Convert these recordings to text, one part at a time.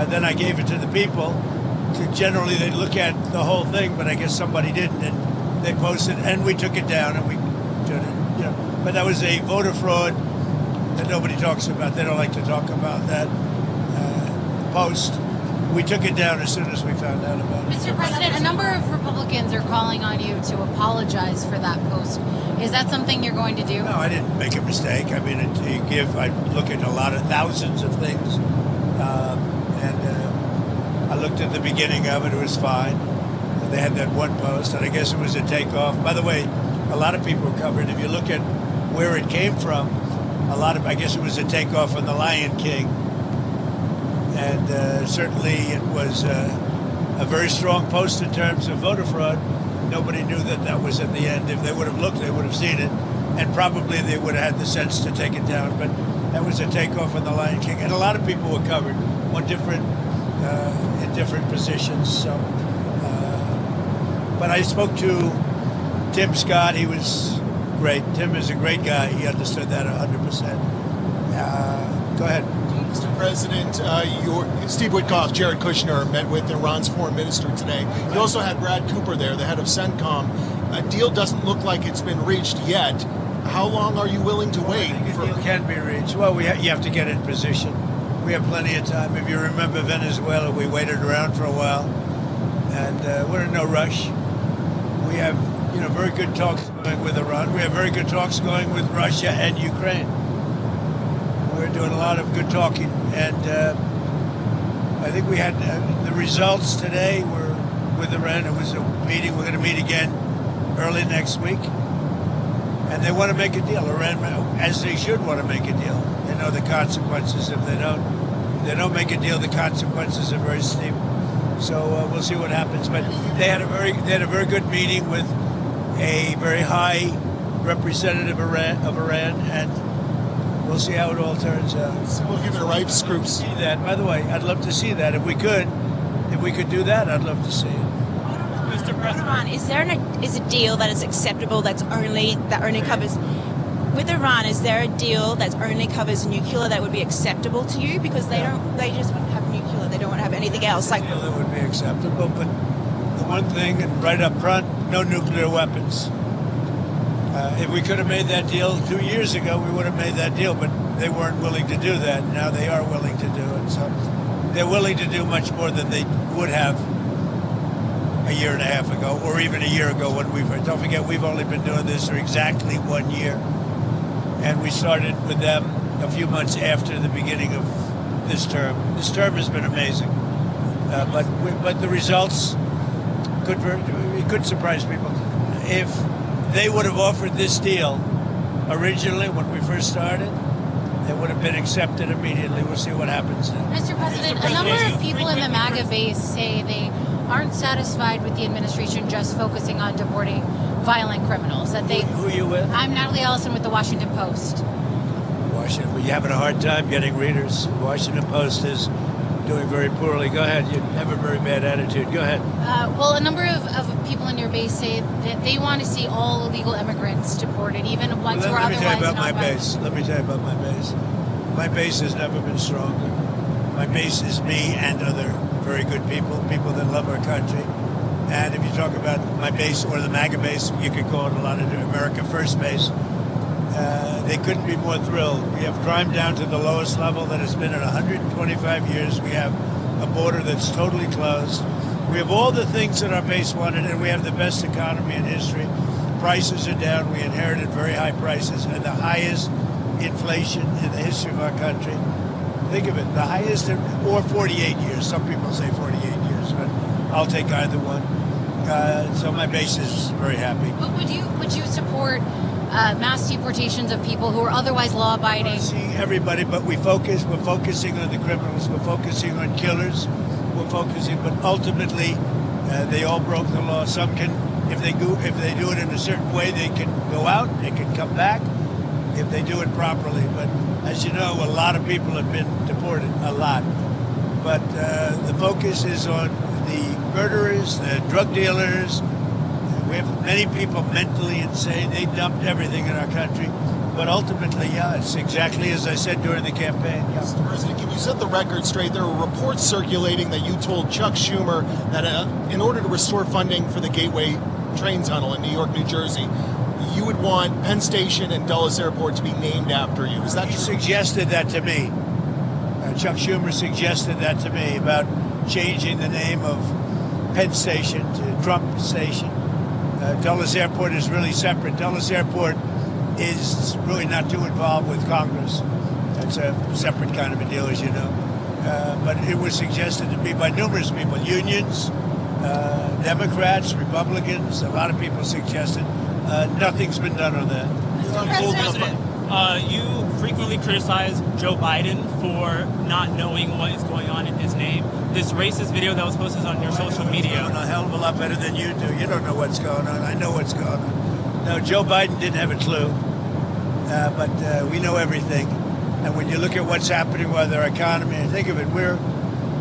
Then I gave it to the people. Generally, they look at the whole thing, but I guess somebody didn't, and they posted, and we took it down, and we did it, But that was a voter fraud that nobody talks about. They don't like to talk about that post. We took it down as soon as we found out about it. Mr. President, a number of Republicans are calling on you to apologize for that post. Is that something you're going to do? No, I didn't make a mistake. I mean, I look at a lot of thousands of things, and I looked at the beginning of it. It was fine. And they had that one post, and I guess it was a takeoff. By the way, a lot of people covered. If you look at where it came from, I guess it was a takeoff on the Lion King, and certainly it was a very strong post in terms of voter fraud. Nobody knew that was at the end. If they would have looked, they would have seen it, and probably they would have had the sense to take it down. But that was a takeoff on the Lion King, and a lot of people were covered on in different positions. So, but I spoke to Tim Scott. He was great. Tim is a great guy. He understood that 100%. Go ahead. Mr. President, Steve Witkoff, Jared Kushner met with Iran's foreign minister today. You also had Brad Cooper there, the head of CENTCOM. A deal doesn't look like it's been reached yet. How long are you willing to wait? A deal can be reached. Well, you have to get in position. We have plenty of time. If you remember Venezuela, we waited around for a while, and we're in no rush. We have, very good talks going with Iran. We have very good talks going with Russia and Ukraine. We're doing a lot of good talking, and I think we had the results today were with Iran. It was a meeting. We're going to meet again early next week, and they want to make a deal. Iran, as they should, want to make a deal. They know the consequences if they don't. If they don't make a deal, the consequences are very steep. So we'll see what happens. But they had a very good meeting with a very high representative of Iran, and we'll see how it all turns out. So we'll give it a ripe scoops. See that. By the way, I'd love to see that. If we could do that, I'd love to see it. Mr. President, is a deal that is acceptable that only covers? With Iran, is there a deal that only covers nuclear that would be acceptable to you? Because they just want to have nuclear. They don't want to have anything else. A deal that would be acceptable, but the one thing, and right up front, no nuclear weapons. If we could have made that deal 2 years ago, we would have made that deal, but they weren't willing to do that. Now they are willing to do it. So they're willing to do much more than they would have a year and a half ago, or even a year ago when don't forget, we've only been doing this for exactly 1 year. And we started with them a few months after the beginning of this term. This term has been amazing. But the results could surprise people. If they would have offered this deal originally when we first started, it would have been accepted immediately. We'll see what happens now. Mr. President, a number of people in the MAGA base say they aren't satisfied with the administration just focusing on deporting violent criminals. Who are you with? I'm Natalie Ellison with the Washington Post. Washington, well, you're having a hard time getting readers. Washington Post is doing very poorly. Go ahead. You have a very bad attitude. Go ahead. Well, a number of people in your base say that they want to see all illegal immigrants deported, even ones who are otherwise not violent. Let me tell you about my base. My base has never been stronger. My base is me and other very good people that love our country. And if you talk about my base or the MAGA base, you could call it a lot of America First base. They couldn't be more thrilled. We have crime down to the lowest level that it's been in 125 years. We have a border that's totally closed. We have all the things that our base wanted, and we have the best economy in history. Prices are down. We inherited very high prices and the highest inflation in the history of our country. Think of it, the highest or 48 years. Some people say 48 years, but I'll take either one. So my base is very happy. But would you support mass deportations of people who are otherwise law-abiding? See everybody, but we're focusing on the criminals. We're focusing on killers. But ultimately, they all broke the law. Some can, if they do it in a certain way, they can go out. They can come back if they do it properly. But as you know, a lot of people have been deported, a lot. But the focus is on the murderers, the drug dealers. We have many people mentally insane. They dumped everything in our country. But ultimately, yeah, it's exactly as I said during the campaign. Yeah. Mr. President, can you set the record straight? There were reports circulating that you told Chuck Schumer that in order to restore funding for the Gateway train tunnel in New York, New Jersey, you would want Penn Station and Dulles Airport to be named after you. Is that He true? suggested that to me. Chuck Schumer suggested that to me about changing the name of Penn Station to Trump Station. Dulles Airport is really separate. Dulles Airport is really not too involved with Congress. That's a separate kind of a deal, as you know. But it was suggested to me by numerous people, unions, Democrats, Republicans. A lot of people suggested. Nothing's been done on that. Mr. President, you frequently criticize Joe Biden for not knowing what is going on in his name. This racist video that was posted on your social media. A hell of a lot better than you do. You don't know what's going on. I know what's going on. No, Joe Biden didn't have a clue, but we know everything. And when you look at what's happening with our economy, and think of it, we're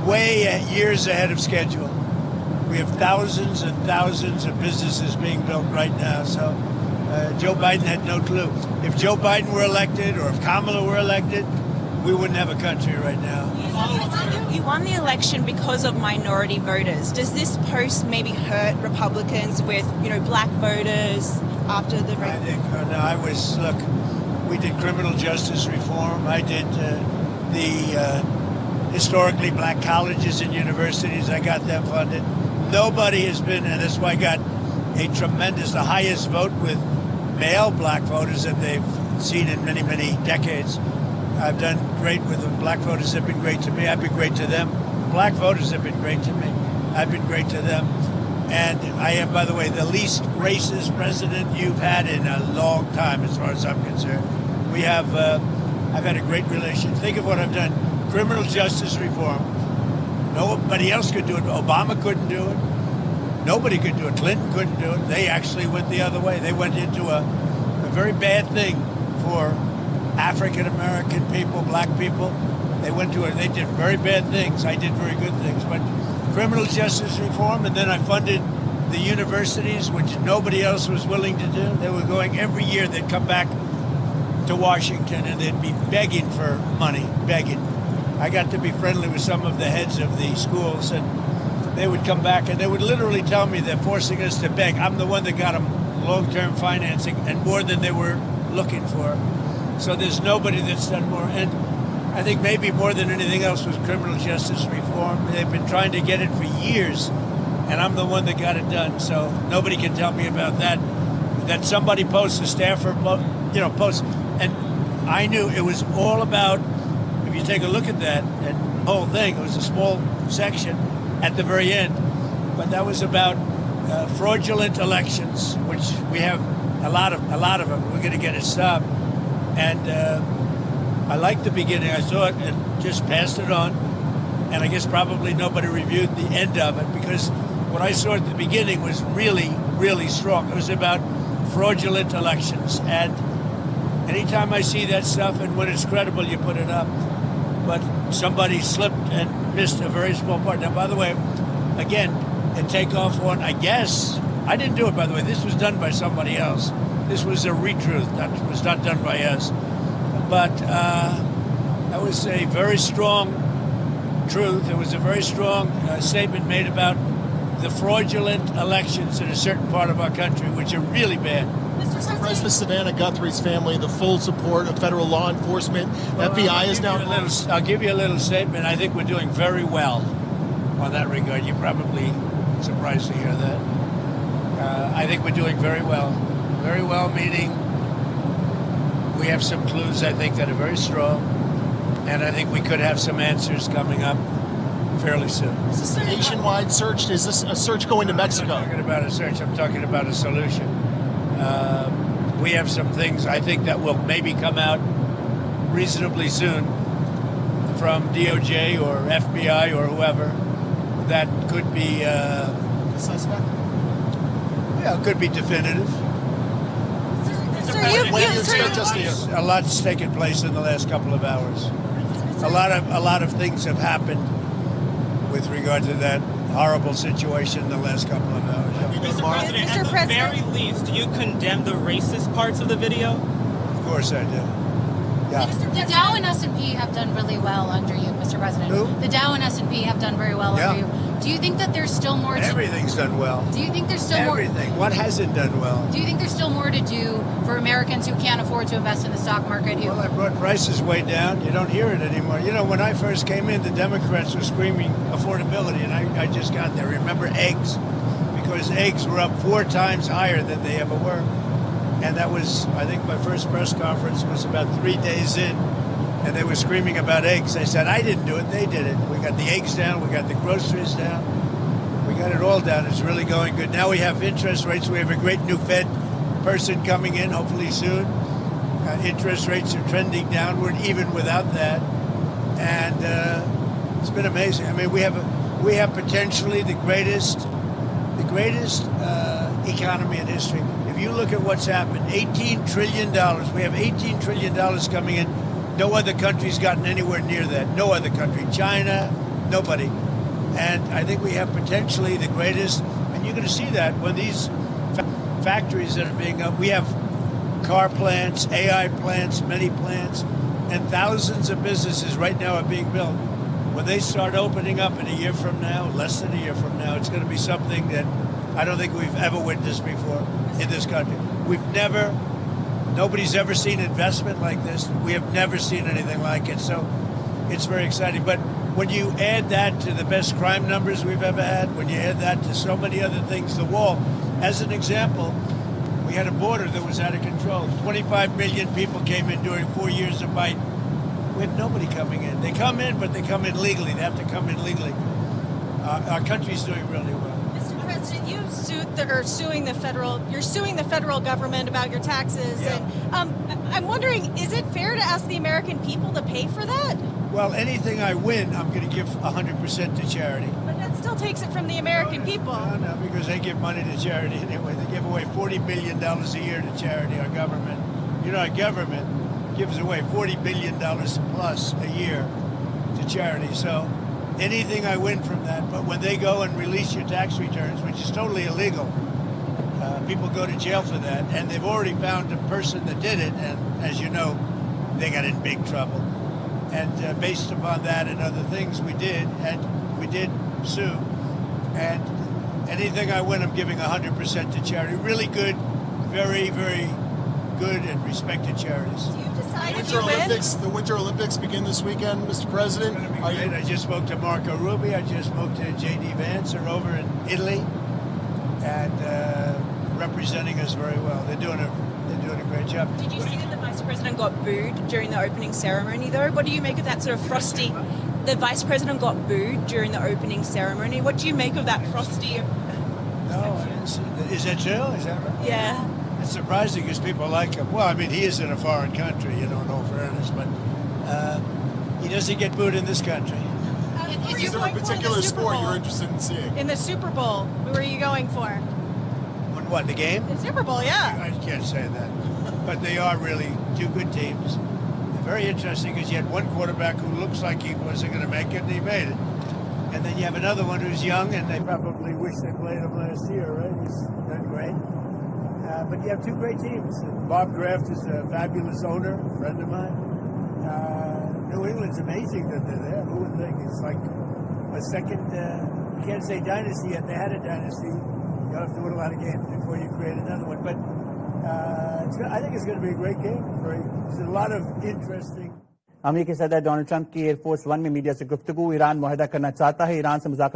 way years ahead of schedule. We have thousands and thousands of businesses being built right now. So Joe Biden had no clue. If Joe Biden were elected or if Kamala were elected, we wouldn't have a country right now. You won the election because of minority voters. Does this post maybe hurt Republicans with, black voters after the... I think, look, we did criminal justice reform. I did the historically black colleges and universities. I got them funded. Nobody has been, and that's why I got the highest vote with male black voters that they've seen in many, many decades. I've done great with them. Black voters have been great to me. I've been great to them. Black voters have been great to me. I've been great to them. And I am, by the way, the least racist president you've had in a long time, as far as I'm concerned. We have, I've had a great relation. Think of what I've done. Criminal justice reform. Nobody else could do it. Obama couldn't do it. Nobody could do it. Clinton couldn't do it. They actually went the other way. They went into a very bad thing for African-American people, black people. They did very bad things. I did very good things. But criminal justice reform, and then I funded the universities, which nobody else was willing to do. They were going every year. They'd come back to Washington and they'd be begging for money, begging. I got to be friendly with some of the heads of the schools, and they would come back and they would literally tell me they're forcing us to beg. I'm the one that got them long-term financing and more than they were looking for. So there's nobody that's done more. And I think maybe more than anything else was criminal justice reform. They've been trying to get it for years, and I'm the one that got it done. So nobody can tell me about that. That somebody posts, a staffer, posts, and I knew it was all about. If you take a look at that whole thing, it was a small section at the very end, but that was about fraudulent elections, which we have a lot of them. We're going to get it stopped. And I liked the beginning. I saw it and just passed it on. And I guess probably nobody reviewed the end of it because what I saw at the beginning was really, really strong. It was about fraudulent elections. And anytime I see that stuff and when it's credible, you put it up. But somebody slipped and missed a very small part. Now, by the way, again, a takeoff one, I guess. I didn't do it, by the way. This was done by somebody else. This was a retruth. That was not done by us. But that was a very strong truth. There was a very strong statement made about the fraudulent elections in a certain part of our country, which are really bad. Mr. President, Savannah Guthrie's family, the full support of federal law enforcement. Well, FBI is now... I'll give you a little statement. I think we're doing very well on that regard. You're probably surprised to hear that. I think we're doing very well. Very well, meaning we have some clues, I think, that are very strong. And I think we could have some answers coming up fairly soon. Is this a nationwide search? Is this a search going to Mexico? I'm not talking about a search. I'm talking about a solution. We have some things I think that will maybe come out reasonably soon from DOJ or FBI or whoever that could be Suspect? Yeah, it could be definitive. When do you expect us to hear? A lot's taken place in the last couple of hours. A lot of things have happened with regard to that horrible situation in the last couple of hours. Mr. President, Mr. at the President. very least, do you condemn the racist parts of the video? course I do. Yeah. The Dow and S&P have done really well under you, Mr. President. Who? The Dow and S&P have done very well Yeah. under you. Do you think that there's still more to Everything's done well. Do you think there's still more Everything. What hasn't done well? Do you think there's still more to do for Americans who can't afford to invest in the stock market? Well, I brought prices way down. You don't hear it anymore. You know, when I first came in, the Democrats were screaming affordability, and I just got there. Remember eggs? Because eggs were up 4 times higher than they ever were. And that was, I think, my first press conference was about 3 days in, and they were screaming about eggs. I said, I didn't do it. They did it. We got the eggs down. We got the groceries down. We got it all down. It's really going good. Now we have interest rates. We have a great new Fed person coming in, hopefully soon. Interest rates are trending downward, even without that. And it's been amazing. I mean, we have potentially the greatest economy in history. If you look at what's happened, $18 trillion. We have $18 trillion coming in. No other country's gotten anywhere near that. No other country. China, nobody. And I think we have potentially the greatest. And you're going to see that when these factories that are being up. We have car plants, AI plants, many plants, and thousands of businesses right now are being built. When they start opening up in a year from now, less than a year from now, it's going to be something that I don't think we've ever witnessed before in this country. Nobody's ever seen investment like this. We have never seen anything like it. So it's very exciting. But when you add that to the best crime numbers we've ever had, when you add that to so many other things, the wall, as an example, we had a border that was out of control. 25 million people came in during 4 years of Biden. We had nobody coming in. They come in, but they come in legally. They have to come in legally. Our country's doing really well. Mr. President, you're suing the federal government about your taxes. Yeah. And I'm wondering, is it fair to ask the American people to pay for that? Well, anything I win, I'm going to give 100% to charity. But that still takes it from the American people. No, because they give money to charity anyway. They give away $40 billion a year to charity, our government. You know, our government gives away $40 billion plus a year to charity. So anything I win from that, but when they go and release your tax returns, which is totally illegal, people go to jail for that, and they've already found a person that did it, and as you know, they got in big trouble. And based upon that and other things we did sue, and anything I win, I'm giving 100% to charity. Really good, very, very good and respected charities. Do you decide if you win? The Winter Olympics begin this weekend, Mr. President. It's gonna be great. I just spoke to Marco Rubio. I just spoke to J.D. Vance. They're over in Italy and representing us very well. They're doing a great job. Did you see that the Vice President got booed during the opening ceremony, though? What do you make of that sort of frosty? The Vice President got booed during the opening ceremony. What do you make of that frosty? No, I didn't see that. Is that true? Is that right? Yeah. It's surprising because people like him. Well, I mean, he is in a foreign country, in all fairness, but he doesn't get booed in this country. Is there a particular sport you're interested in seeing? In the Super Bowl, who are you going for? What, the game? The Super Bowl, yeah. I can't say that. But they are really two good teams. They're very interesting because you had one quarterback who looks like he wasn't going to make it, and he made it. And then you have another one who's young, and they probably wish they played him last year, right? He's done great. But you have two great teams. Bob Kraft is a fabulous owner, a friend of mine. New England's amazing that they're there. Who would think? It's like a second, you can't say dynasty yet. They had a dynasty. You'll have to win a lot of games before you create another one. But I think it's going to be a great game. There's a lot of interesting. अमेरिकी सदर Donald Trump की air force one में media से गुफ्तगू Iran मुआहदा करना चाहता है Iran से मुज़ाकरात